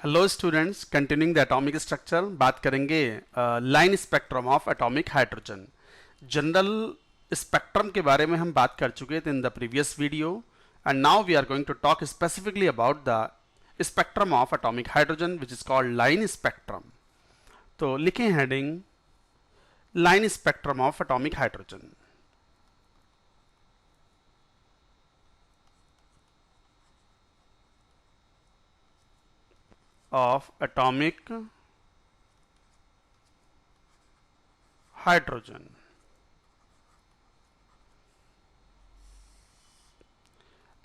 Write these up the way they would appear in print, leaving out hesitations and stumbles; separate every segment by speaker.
Speaker 1: Hello students, continuing the atomic structure बात करेंगे line spectrum of atomic hydrogen. General spectrum के बारे में हम बात कर चुके थे in the previous video and now we are going to talk specifically about the spectrum of atomic hydrogen which is called line spectrum. तो लिखें heading line spectrum of atomic hydrogen. of atomic hydrogen।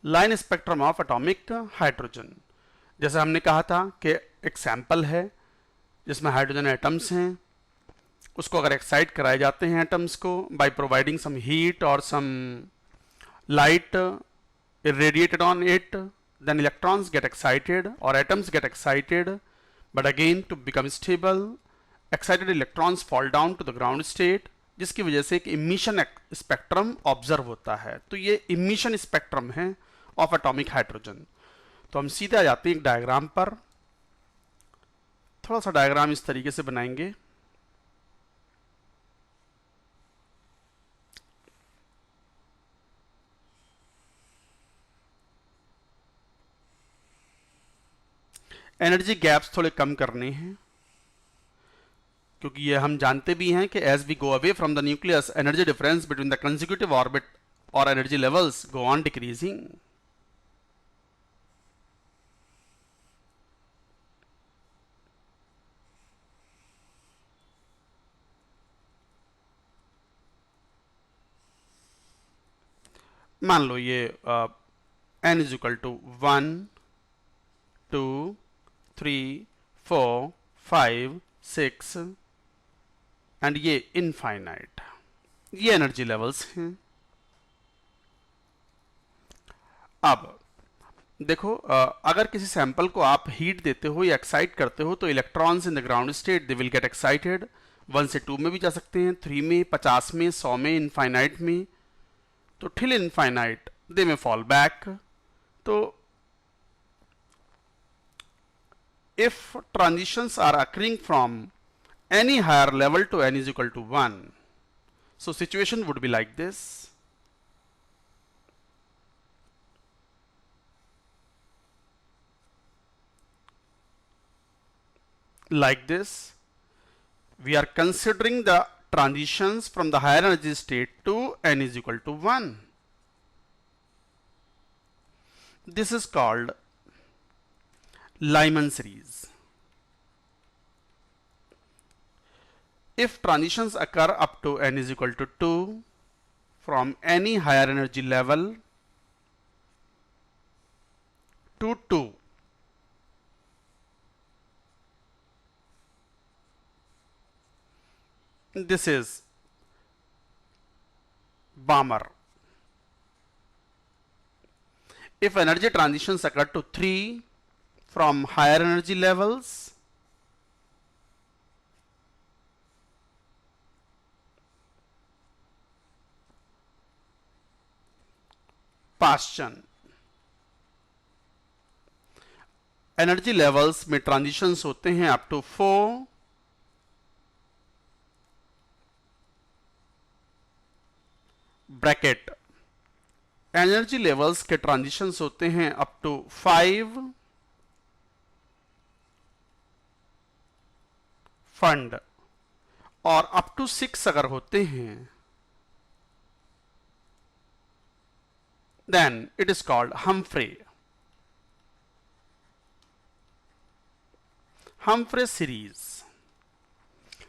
Speaker 1: Line spectrum of atomic hydrogen, जैसे हमने कहा था कि एक sample है जिसमें हाइड्रोजन एटम्स हैं, उसको अगर एक्साइट कराए जाते हैं एटम्स को बाय प्रोवाइडिंग सम हीट और some light irradiated on it, then electrons get excited or atoms get excited, but again to become stable excited electrons fall down to the ground state, जिसकी वजह से एक emission spectrum observe होता है। तो ये emission spectrum है of atomic hydrogen. तो हम सीधे आ जाते हैं एक डायग्राम पर। थोड़ा सा डायग्राम इस तरीके से बनाएंगे। एनर्जी गैप्स थोड़े कम करने हैं, क्योंकि ये हम जानते भी हैं कि as we go away from the nucleus energy difference between the consecutive orbit और energy levels go on decreasing. मान लो ये n is equal to 1 2 3 4 5 6 and ये इनफाइनाइट, ये एनर्जी लेवल्स हैं। अब देखो, अगर किसी सैंपल को आप हीट देते हो या एक्साइट करते हो तो electrons in the ground state they will get excited. 1 से 2 में भी जा सकते हैं, 3 में, 50 में, 100 में, इनफाइनाइट में। तो टिल इनफाइनाइट दे में फॉल बैक। तो if transitions are occurring from any higher level to n is equal to 1, so situation would be like this. Like this, we are considering the transitions from the higher energy state to n is equal to 1. This is called Lyman series. If transitions occur up to n is equal to 2 from any higher energy level to 2, this is Balmer. If energy transitions occur to 3 from higher energy levels Paschen, energy levels में transitions होते हैं up to 4 Brackett, energy levels के transitions होते हैं up to 5 Pfund, और up to 6 अगर होते हैं then it is called Humphrey series.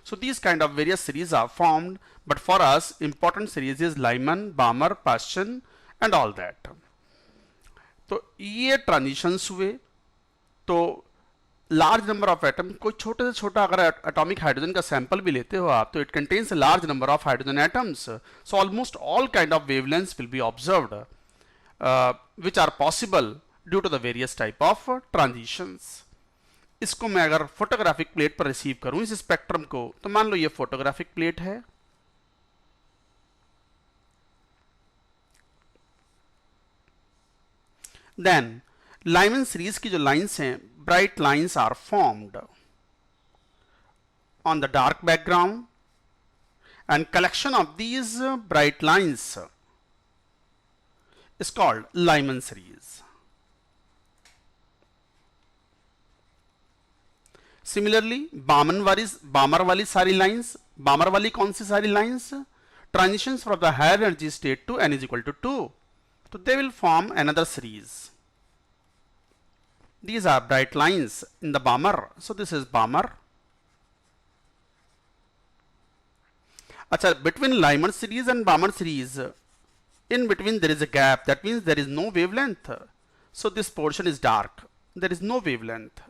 Speaker 1: So these kind of various series are formed, but for us important series is Lyman, Balmer, Paschen and all that. तो ये transitions हुए तो large number of atom, कोई छोटे से छोटा अगर atomic hydrogen का सैंपल भी लेते हो आप, तो it contains a large number of hydrogen atoms. So almost all kind of wavelengths will be observed, which are possible due to the various type of transitions. इसको मैं अगर फोटोग्राफिक प्लेट पर रिसीव करूं इस स्पेक्ट्रम को, तो मान लो ये फोटोग्राफिक प्लेट है। देन लाइमन सीरीज की जो लाइंस हैं bright lines are formed on the dark background, and collection of these bright lines is called Lyman series. Similarly, Balmer वाली सारी lines, Balmer वाली कौन सी सारी lines? Transitions from the higher energy state to n is equal to 2. So they will form another series. These are bright lines in the Balmer. So this is Balmer. Achha, between Lyman series and Balmer series, in between there is a gap. That means there is no wavelength. So this portion is dark. There is no wavelength.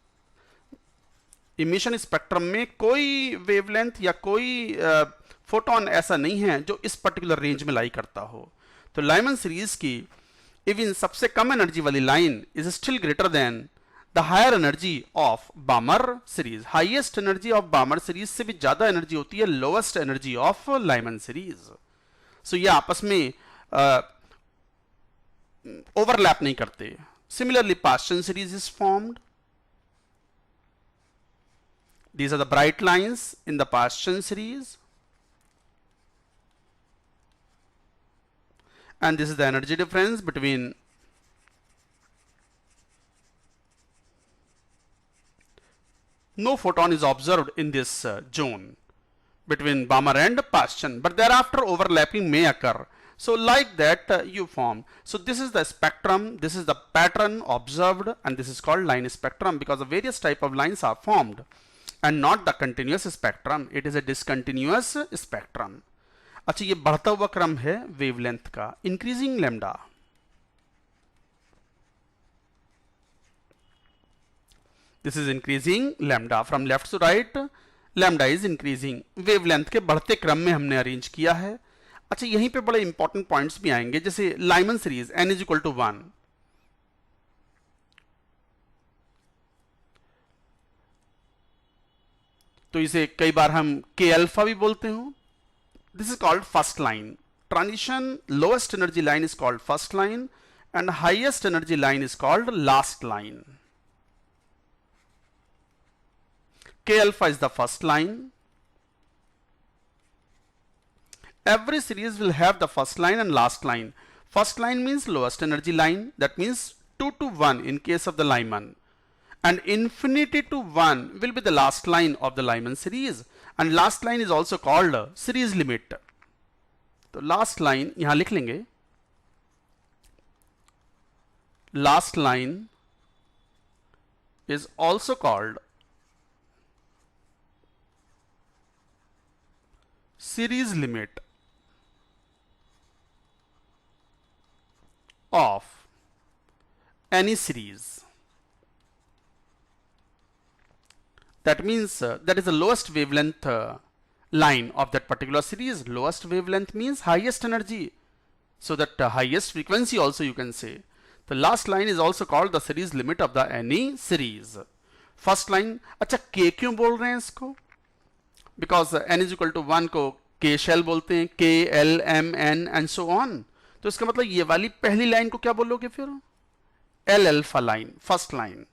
Speaker 1: Emission spectrum में कोई wavelength या कोई photon ऐसा नहीं है जो इस particular range में लाई करता हो. तो लाइमन सीरीज की इवन सबसे कम एनर्जी वाली line is still greater than the higher energy of Balmer series. Highest energy of Balmer series से भी ज्यादा एनर्जी होती है lowest energy of Lyman series. So ये आपस में ओवरलैप नहीं करते. Similarly Paschen series is formed. These are the bright lines in the Paschen series, and this is the energy difference between no photon is observed in this zone between Balmer and Paschen, but thereafter overlapping may occur. So like that you form. So this is the spectrum, this is the pattern observed, and this is called line spectrum because the various type of lines are formed. And not the continuous spectrum, it is a discontinuous spectrum. अच्छा, ये बढ़ता हुआ क्रम है wavelength का. Increasing lambda, this is increasing lambda from left to right. Lambda is increasing. Wavelength के बढ़ते क्रम में हमने अरेंज किया है. अच्छा, यहीं पे बड़े इंपॉर्टेंट पॉइंट्स भी आएंगे, जैसे Lyman series n is equal to 1. तो इसे कई बार हम k अल्फा भी बोलते हो. This is called first line. Transition lowest energy line is called first line and highest energy line is called last line. k alpha is the first line. Every series will have the first line and last line. First line means lowest energy line, that means 2 to 1 in case of the Lyman. And infinity to 1 will be the last line of the Lyman series, and last line is also called series limit. तो last line यहां लिख लेंगे. Last line is also called series limit of any series. That means that is the lowest wavelength line of that particular series. Lowest wavelength means highest energy, so that highest frequency also you can say. The last line is also called the series limit of the any series. First line, अच्छा k क्यों बोल रहे हैं इसको? Because n is equal to 1 को k shell बोलते हैं, k, l, m, n and so on. तो इसका मतलब ये वाली पहली लाइन को क्या बोलोगे फिर? l alpha line, first line.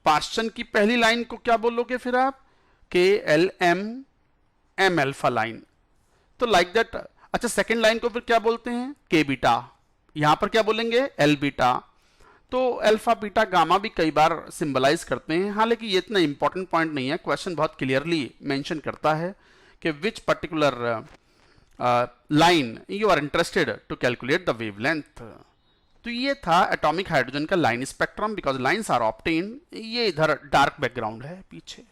Speaker 1: Paschen की पहली लाइन को क्या बोलोगे फिर आप? के L M M alpha line. तो लाइक दैट. अच्छा, सेकेंड लाइन को फिर क्या बोलते हैं? के बीटा. यहां पर क्या बोलेंगे? L beta. तो अल्फा बीटा गामा भी कई बार सिंबलाइज करते हैं. हालांकि ये इतना इंपॉर्टेंट पॉइंट नहीं है. क्वेश्चन बहुत क्लियरली मेंशन करता है कि which particular line you are interested to calculate the wavelength. तो ये था एटॉमिक हाइड्रोजन का line spectrum. Because lines are obtained. ये इधर डार्क बैकग्राउंड है पीछे.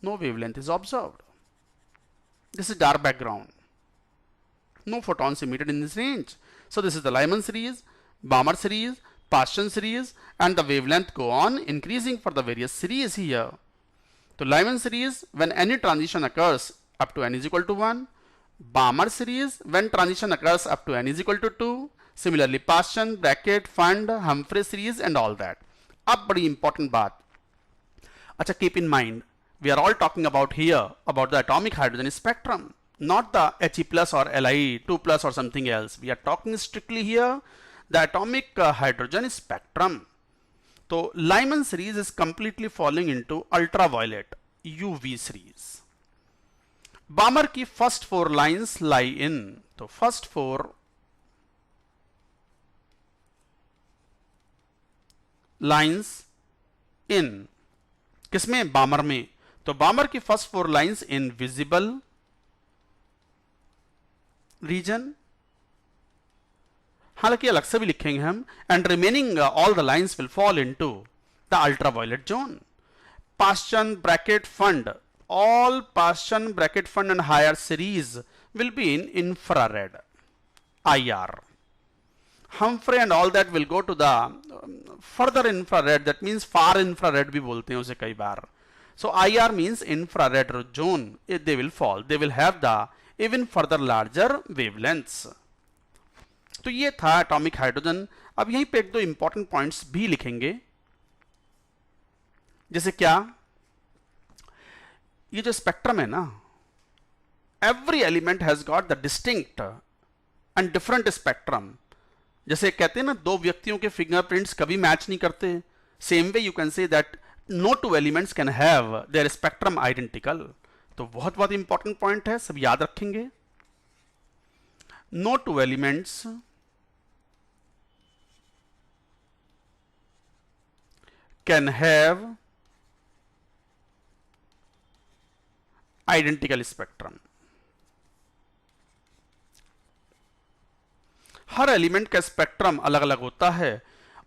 Speaker 1: No wavelength is observed. This is dark background. No photons emitted in this range. So this is the Lyman series, Balmer series, Paschen series, and the wavelength go on increasing for the various series here. So Lyman series, when any transition occurs up to n is equal to 1. Balmer series, when transition occurs up to n is equal to 2. Similarly Paschen, Brackett, Fund, Humphrey series and all that. अब बड़ी important बात. अच्छा, keep in mind, we are all talking about here about the atomic hydrogen spectrum, not the He plus or Li 2 plus or something else. We are talking strictly here the atomic hydrogen spectrum. तो Lyman series is completely falling into ultraviolet UV series. Balmer की first 4 lines lie in, तो first 4 lines in किसमें? Balmer में. तो Balmer की first 4 lines in visible region, हालांकि अलग से भी लिखेंगे हम, and remaining all the lines will fall into the ultraviolet zone. Paschen bracket fund, all Paschen bracket fund and higher series will be in infrared IR. Humphrey and all that will go to the further infrared, that means far infrared भी बोलते हैं उसे कई बार. So IR means infrared zone, they will fall, they will have the even further larger wavelengths. तो ये था atomic hydrogen. अब यहीं पे एक दो इंपॉर्टेंट पॉइंट्स भी लिखेंगे, जैसे क्या, ये जो स्पेक्ट्रम है ना, every element has got the distinct and different spectrum. जैसे कहते हैं ना, दो व्यक्तियों के फिंगरप्रिंट्स कभी मैच नहीं करते, same way you can say that no two elements can have their spectrum identical. तो बहुत बहुत इंपॉर्टेंट पॉइंट है, सब याद रखेंगे. No two elements can have identical spectrum. हर एलिमेंट का स्पेक्ट्रम अलग अलग होता है,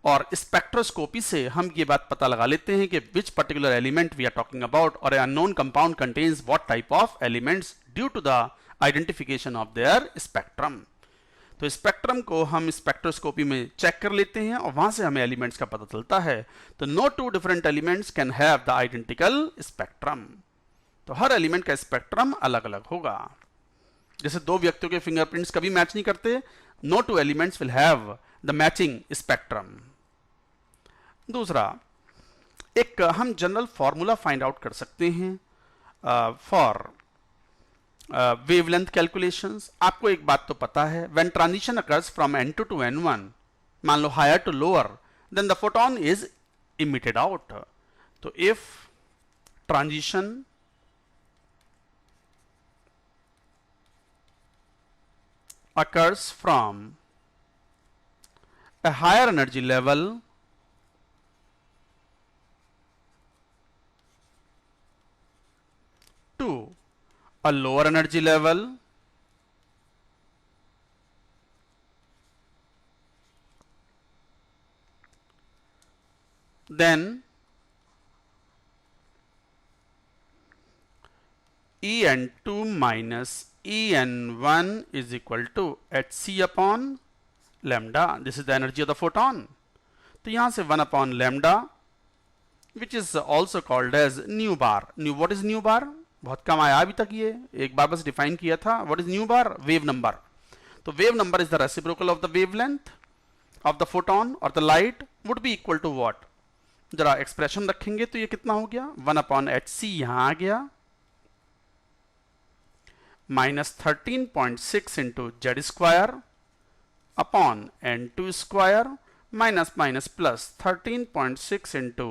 Speaker 1: और स्पेक्ट्रोस्कोपी से हम ये बात पता लगा लेते हैं कि which particular element we are talking about, और a unknown compound contains what type of elements due to the identification of their spectrum. तो स्पेक्ट्रम को हम स्पेक्ट्रोस्कोपी में चेक कर लेते हैं और वहां से हमें एलिमेंट्स का पता चलता है. तो no two different elements can have the identical spectrum. तो हर एलिमेंट का स्पेक्ट्रम अलग अलग होगा. जैसे दो व्यक्तियों के फिंगरप्रिंट्स कभी मैच नहीं करते, no two elements will have the matching spectrum. दूसरा, एक हम जनरल फॉर्मूला फाइंड आउट कर सकते हैं फॉर वेवलेंथ कैलकुलेशंस. आपको एक बात तो पता है, when transition occurs from N2 to N1, मान लो higher to lower, then the photon is emitted out. तो if transition occurs from a higher energy level to a lower energy level, then En2 minus En1 is equal to hc upon lambda. This is the energy of the photon. तो यहां से 1 upon lambda, which is also called as nu bar. Nu, what is nu bar? बहुत कम आया अभी तक, ये एक बार बस डिफाइन किया था. What is nu bar? Wave number. तो wave number is the reciprocal of the wavelength of the photon और the light would be equal to what. जरा एक्सप्रेशन रखेंगे तो ये कितना हो गया, 1 अपॉन hc यहां आ गया, minus 13.6 into Z square upon n2 square minus minus plus 13.6 into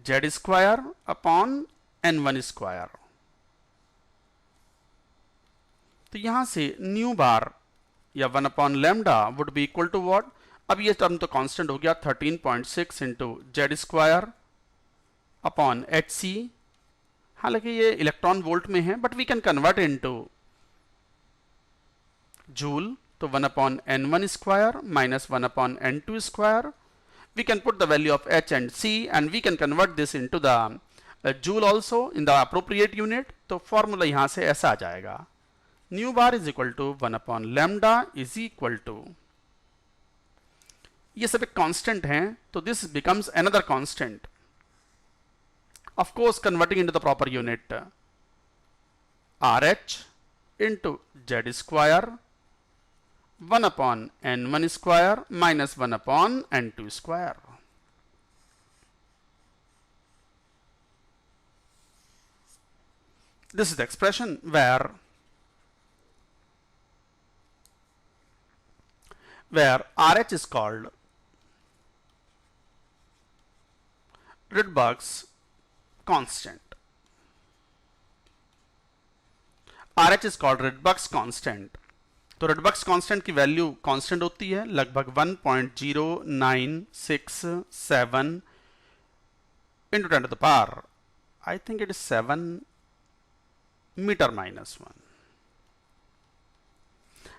Speaker 1: Z square upon n1 square. तो यहां से न्यू बार या 1 upon lambda would be equal to what. अब ये टर्म तो कांस्टेंट हो गया, 13.6 into Z square upon hc. हालांकि ये इलेक्ट्रॉन वोल्ट में है, but we can convert into joule. तो 1 upon n1 square minus 1 upon n2 square. We can put the value of h and c and we can convert this into the joule also in the appropriate unit. तो formula यहां से ऐसा आ जाएगा, nu bar is equal to 1 upon lambda is equal to, ये सब एक constant हैं, तो this becomes another constant. Of course converting into the proper unit, RH into Z square 1 upon n1 square minus 1 upon n2 square. This is the expression where RH is called Rydberg's constant. RH is called Rydberg's constant. तो Rydberg's constant की value constant होती है लगभग 1.0967 into 10 to the power, I think it is 7 metre minus 1.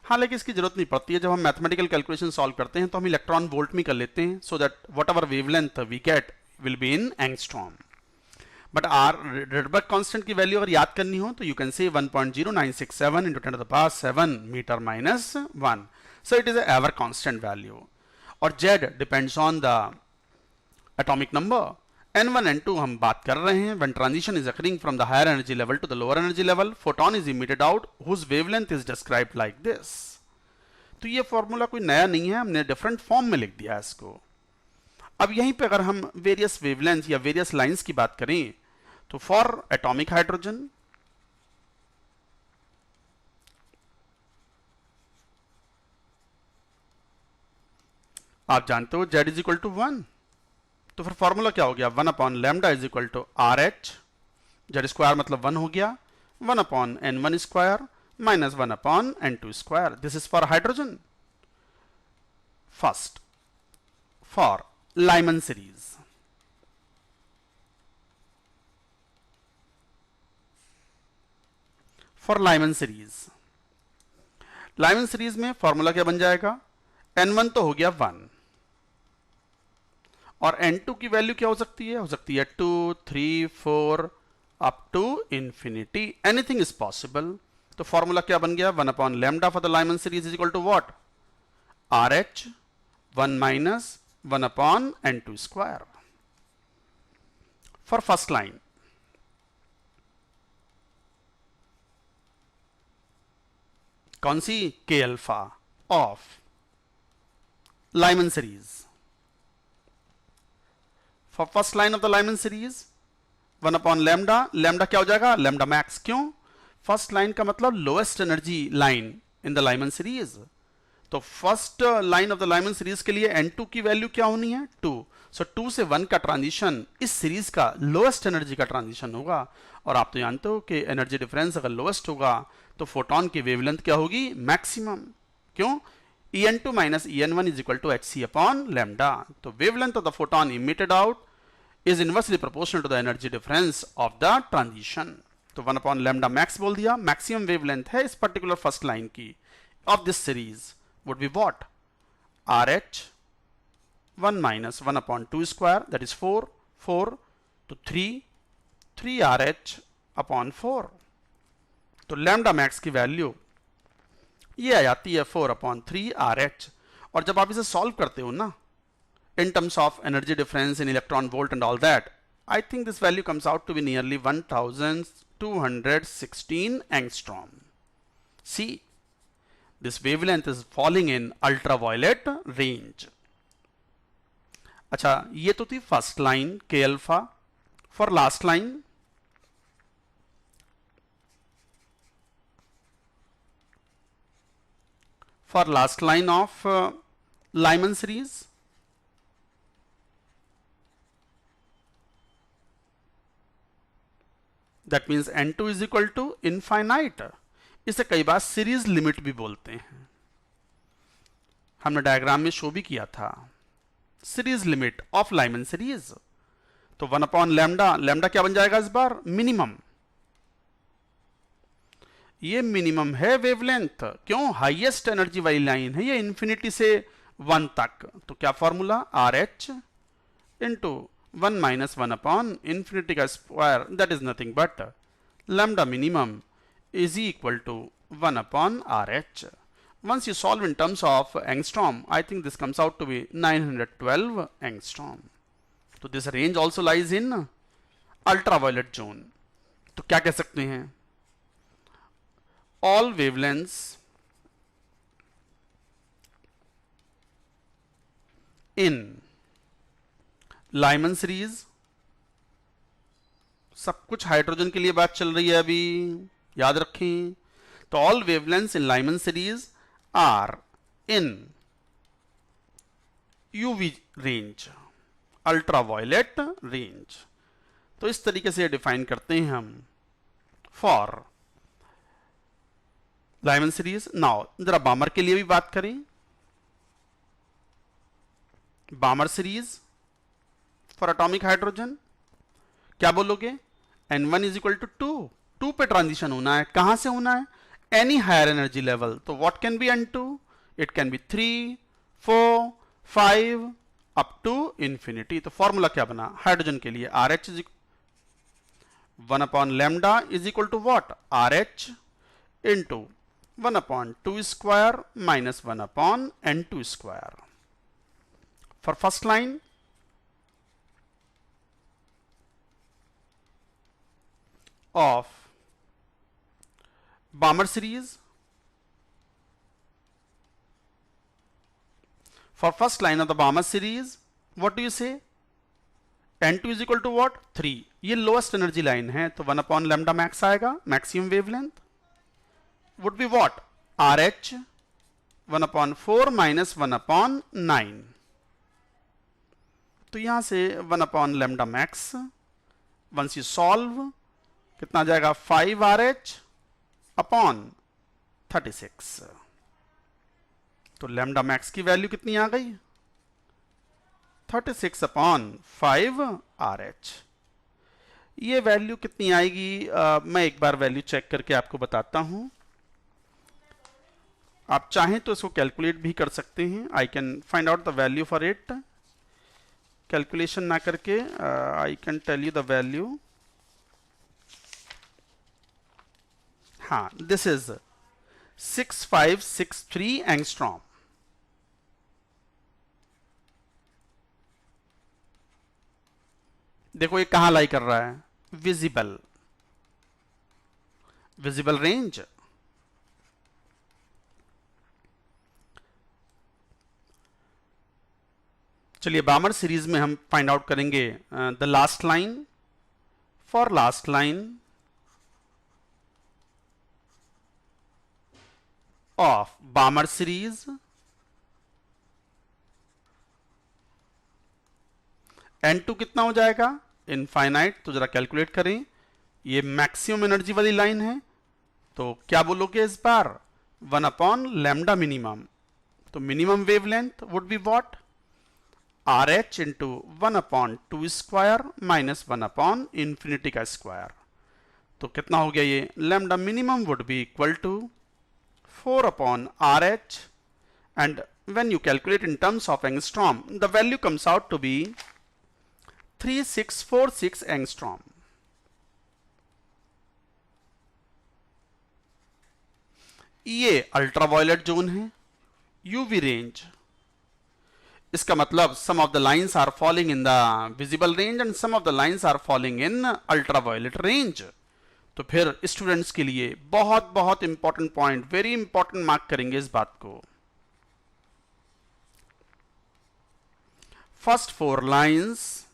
Speaker 1: हालांकि इसकी जरूरत नहीं पड़ती है. जब हम मैथमेटिकल कैलकुलेशन सॉल्व करते हैं तो हम इलेक्ट्रॉन वोल्ट में कर लेते हैं, so that whatever wavelength we get will be in angstrom. But our Rydberg constant की वैल्यू अगर याद करनी हो तो यू कैन से 1.0967 into 10 to the power 7 metre minus 1. So it is ever constant value. और Z depends on the atomic number. N1 N2 हम बात कर रहे हैं. When transition is occurring from the higher energy level to the lower energy level, photon is emitted out whose wavelength is described like this. तो ये formula कोई नया नहीं है, हमने डिफरेंट फॉर्म में लिख दिया है इसको. अब यहीं पे अगर हम वेरियस वेवलेंथ या वेरियस लाइंस की बात करें तो फॉर एटॉमिक हाइड्रोजन आप जानते हो Z इज इक्वल टू 1. तो फिर फॉर्मूला क्या हो गया? 1 upon lambda is equal to RH. Z square मतलब 1 हो गया. 1 upon N1 square minus 1 upon N2 square. This is for hydrogen. First for Lyman series. For Lyman series. Lyman series में formula क्या बन जाएगा? N1 तो हो गया 1 और N2 की वैल्यू क्या हो सकती है? हो सकती है 2, 3, 4 up to infinity. Anything is possible. तो फॉर्मूला क्या बन गया? 1 upon lambda for the Lyman series is equal to what? RH 1 minus 1 upon N2 square. For first line, कौन सी? K alpha of Lyman series. For first line of the Lyman series, 1 upon lambda. lambda क्या हो जाएगा? lambda max. क्यों? First line का मतलब lowest energy line in the Lyman series. तो first line of the Lyman series के लिए N2 की वैल्यू क्या होनी है? 2. सो 2 से 1 का ट्रांजिशन इस सीरीज का लोएस्ट एनर्जी का ट्रांजिशन होगा. और आप तो जानते हो कि एनर्जी डिफरेंस अगर लोएस्ट होगा तो फोटोन की वेवलेंथ क्या होगी? मैक्सिमम. क्यों? En2 minus En1 is equal to hc upon lambda. तो wavelength of the photon emitted out is inversely proportional to the energy difference of the transition. तो 1 upon lambda max बोल दिया. Maximum wavelength है इस particular first line की of this series would be what? RH 1 minus 1 upon 2 square, that is 4, 4 to 3 RH upon 4. तो lambda max की value ये आ जाती है 4 upon 3 RH. और जब आप इसे सॉल्व करते हो ना in terms of energy difference in electron volt and all that, I think this value comes out to be nearly 1216 angstrom. See, this wavelength is falling in ultraviolet range. अच्छा, ये तो थी first line K alpha. For last line of Lyman series, that means N2 is equal to infinite. इसे कई बार series limit भी बोलते हैं. हमने डायग्राम में शो भी किया था. Series limit of Lyman series. तो 1 अपॉन लैम्डा. लैम्डा क्या बन जाएगा इस बार? मिनिमम. ये मिनिमम है वेवलेंथ. क्यों? हाईएस्ट एनर्जी वाली लाइन है ये, इंफिनिटी से 1 तक. तो क्या formula? RH into 1 minus 1 upon infinity का square, that is nothing but lambda minimum is equal to 1 upon RH. Once you solve in terms of angstrom, I think this comes out to be 912 angstrom. So this range also lies in ultraviolet zone. तो क्या कह सकते हैं? All wavelengths in Lyman series, सब कुछ hydrogen के लिए बात चल रही है अभी, याद रखें. तो all wavelengths in Lyman series are in UV range. Ultraviolet range. तो इस तरीके से डिफाइन करते हैं हम फॉर लाइमन सीरीज। नाउ जरा बामर के लिए भी बात करें। बामर सीरीज फॉर एटॉमिक हाइड्रोजन क्या बोलोगे? N1 इज इक्वल टू 2 पे ट्रांजिशन होना है। कहां से होना है? Any higher energy level. तो what can be N2? It can be 3, 4, 5 up to infinity. तो फॉर्मूला क्या बना हाइड्रोजन के लिए? RH is 1 upon lambda is equal to what? RH into 1 upon 2 square minus 1 upon N2 square. For first line of Balmer series, for first line of the Balmer series, what do you say? N2 is equal to what? 3। ये lowest energy line है तो 1 upon lambda max आएगा। maximum wavelength would be what? RH 1 upon 4 minus 1 upon 9। तो यहां से 1 upon lambda max, once you solve कितना जाएगा? 5RH upon 36। तो लैम्डा मैक्स की वैल्यू कितनी आ गई? 36 अपॉन 5RH। ये वैल्यू कितनी आएगी? मैं एक बार वैल्यू चेक करके आपको बताता हूं। आप चाहें तो इसको कैलकुलेट भी कर सकते हैं। I can find out the value for it. Calculation ना करके I can tell you the value. हाँ, दिस इज 6563 एंगस्ट्रॉम। देखो ये कहां लाई कर रहा है? Visible range. चलिए बामर सीरीज में हम फाइंड आउट करेंगे the last line. For last line of Balmer series, N2 कितना हो जाएगा? इनफाइनाइट। तो जरा कैलकुलेट करें। ये मैक्सिमम एनर्जी वाली लाइन है तो क्या बोलोगे इस बार? 1 अपॉन लैम्डा मिनिमम। तो minimum wavelength would be what? RH into 1 upon 2 square minus 1 upon infinity का स्क्वायर। तो कितना हो गया ये? Lambda minimum would be equal to 4 upon RH, and when you calculate in terms of angstrom, the value comes out to be 3646 angstrom. ये ultraviolet zone है, UV range. इसका मतलब some of the lines are falling in the visible range and some of the lines are falling in ultraviolet range. तो फिर students के लिए बहुत बहुत important point, very important mark करेंगे इस बात को। First 4 lines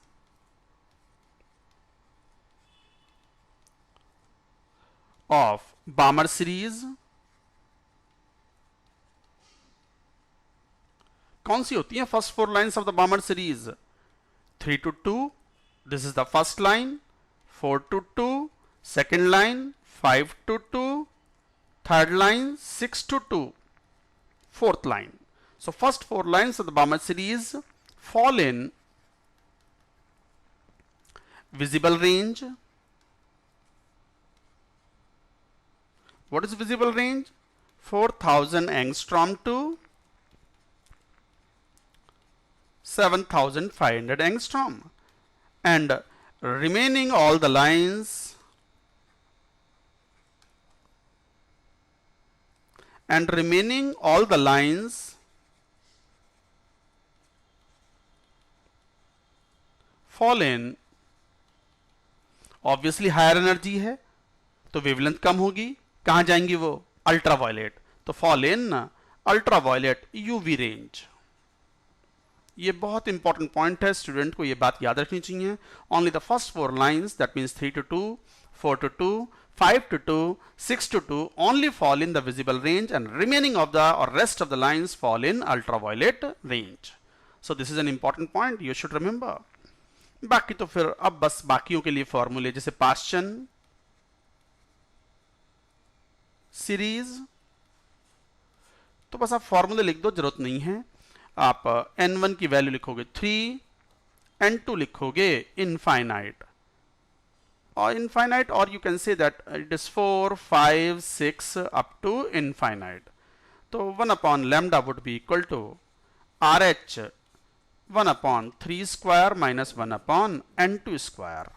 Speaker 1: of Balmer series कौन सी होती है? First 4 lines of the Balmer series 3 to 2, this is the first line. 4 to 2, second line 5 to 2, third line 6 to 2, fourth line. So first 4 lines of the Balmer series fall in visible range. What is visible range? 4000 angstrom to 7500 angstrom, and remaining all the lines fall in, obviously higher energy है तो wavelength कम होगी। कहां जाएंगी वो? Ultraviolet. तो fall in ultraviolet UV range. ये बहुत important point है, स्टूडेंट को ये बात याद रखनी चाहिए। Only the first 4 lines, that means 3 to 2, 4 to 2, 5 to 2, 6 to 2 only fall in the visible range, and remaining of the or rest of the lines fall in ultraviolet range. So this is an important point you should remember. बाकी तो फिर अब बस बाकियों के लिए फॉर्मूले, जैसे पाश्चन सीरीज, तो बस आप फॉर्मूले लिख दो, जरूरत नहीं है। आप n1 की वैल्यू लिखोगे 3, n2 लिखोगे इनफाइनाइट और इनफाइनाइट, और you can say that it is 4, 5, 6 up to infinite. तो 1 upon lambda would be equal to RH 1 upon 3 square minus 1 upon n2 square.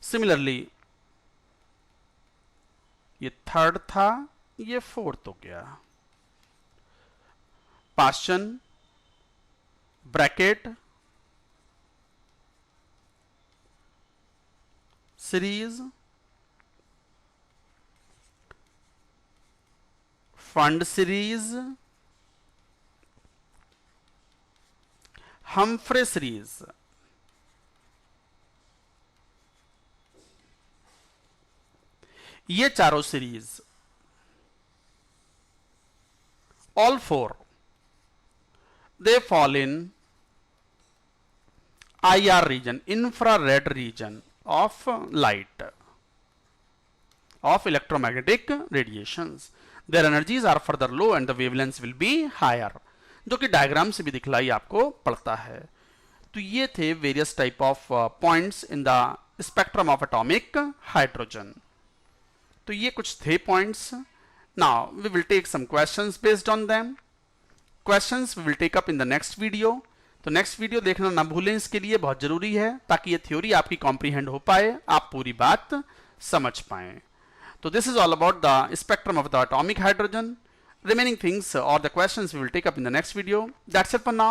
Speaker 1: Similarly ये थर्ड था, ये फोर्थ हो गया। Paschen Brackett series, Pfund series, Humphreys series, ये चारों series, all four, they fall in IR region, infrared region of light, of electromagnetic radiations. Their energies are further low and the wavelengths will be higher, जो कि diagram से भी दिखलाई आपको पड़ता है। तो ये थे various type of points in the spectrum of atomic hydrogen. तो ये कुछ थे points. Now we will take some questions based on them. Questions we will take up in the next video. तो नेक्स्ट वीडियो देखना ना भूलें, इसके लिए बहुत जरूरी है ताकि ये थ्योरी आपकी कॉम्प्रीहेंड हो पाए, आप पूरी बात समझ पाएं। तो this is all about the spectrum of the atomic hydrogen. Remaining things or the questions we will take up in the next video. That's it for now.